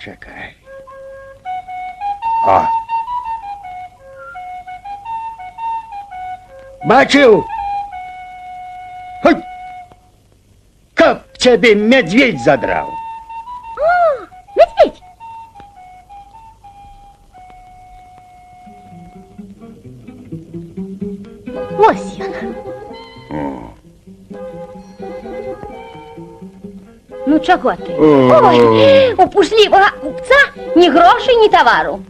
Чекай. О. Бачив? Хоть как тебе медведь задрал. О, медведь! Ось він. Ну чого ти? Ой, у пушлівого купця ні грошей, ні товару.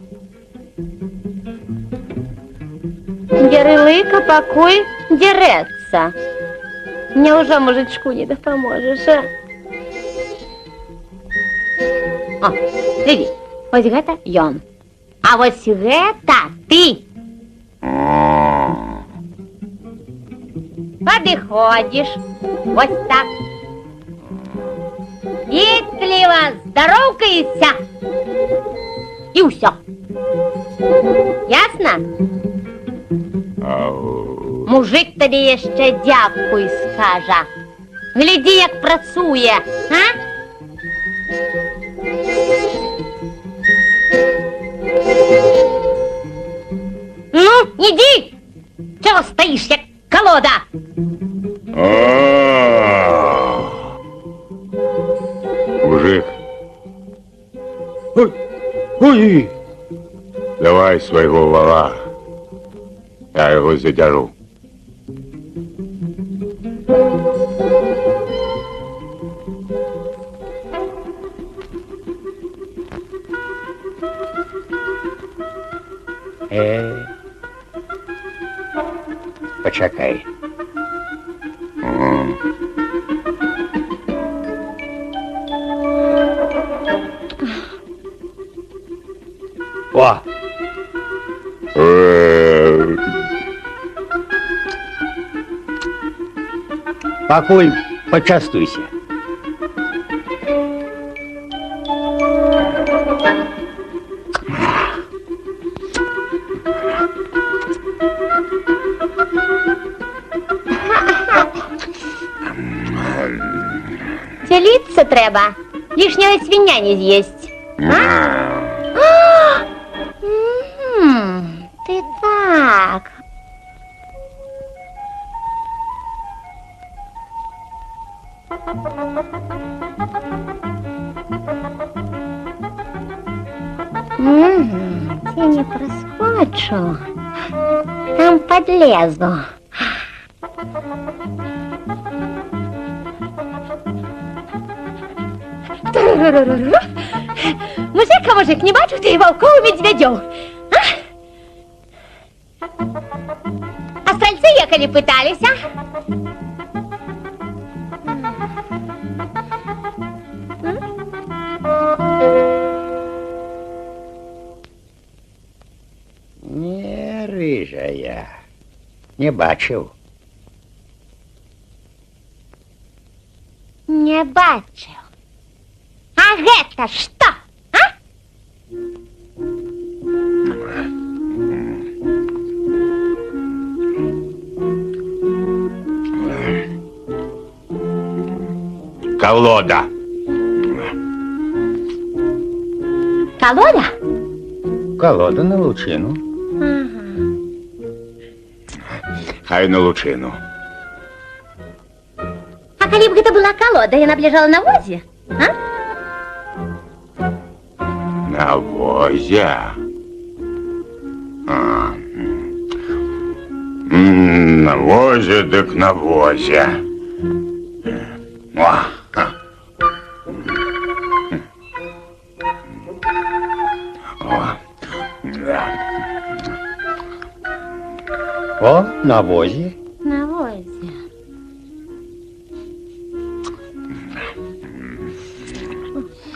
Ярилика, пакуй, дереться. Неужо мужичку не допоможеш, а? О, диві, ось гэта ён. А ось гэта ты. Подыходишь, вот так. Вежливо здоровкаешься. И все. Ясно? Мужик тобі jeszcze дякуй скаже. Гляди, як працює, а? Ну, іди! Чого стоїш, як колода? Мужик, Ой, давай свого вала. Я його задержу. почекай. О! Пакуй, почастуйся. Целиться треба. Лишнего свиня не з'їсть. Ты так. Я не проскочу. Там подлезу. Мужик, не бачу ти волков і медведів. А стрельцы ехали, пытались, а? Не рыжая. Не бачив. Не бачив. А гэта што? А? Колода. Колода? Колода на лучину. Хай на лучину. А калі б гэта была колода, яна б ляжала на возе? А? На возе. На возе, дык на возе. О, а. О, да. О, на возе. На возе.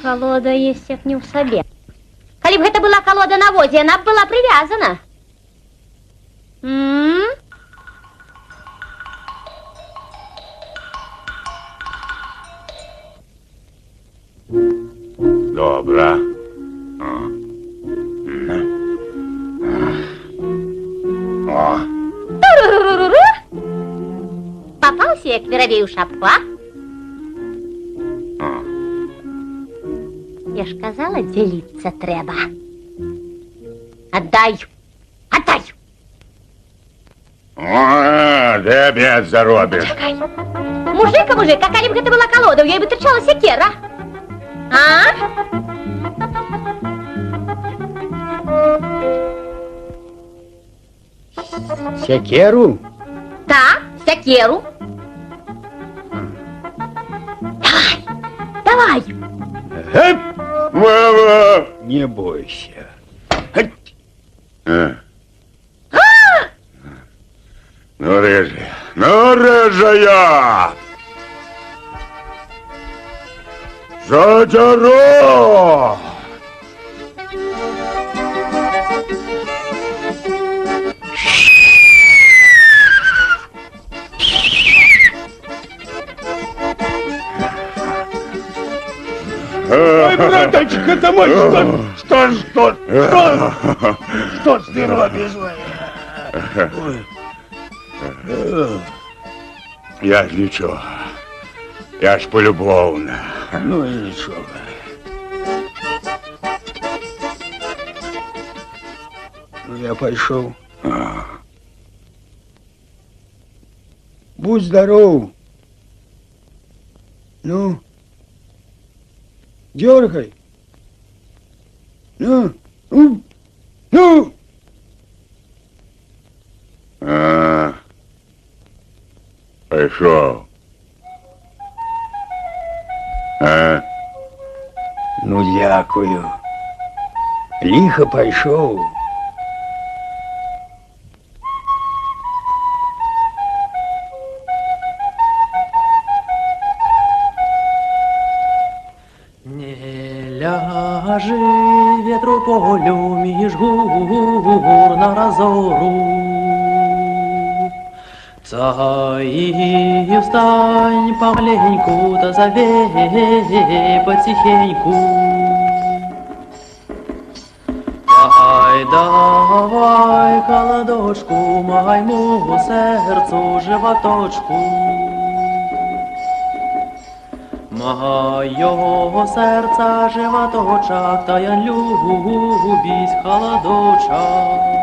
Колода есть як не ў сабе. Калі б гэта была колода на возе, яна б была прывязана. Добра. О, Туруруруру. Попался як верабей у шапку, а? Я ж казала, дзяліцца трэба. Отдай! Отдай! о, де обед заробиш? Чакай. Мужик, а калі б гэта была колода, у ёй бы тырчала сякера. А? Секеру? Так, сякеру. Давай, давай. Гэп! Мама! Не бойся. Ну, рыжая! Задеру! Ой, браточка, ты мой, что ты робишь? Я ж нічого. Я ж полюбовно. Ну і нічого. Ну, я пошел. Будь здоров. Ну, дергай. Ну. Пішов. Ну, дякую. Лихо пошел. Не ляжи ветру полю між гур на разору. Цаї встань помаленьку, да завей потихеньку. Ай, давай колодочку моему сердцу животочку. Моё сердце животочок, та я любить холодочок.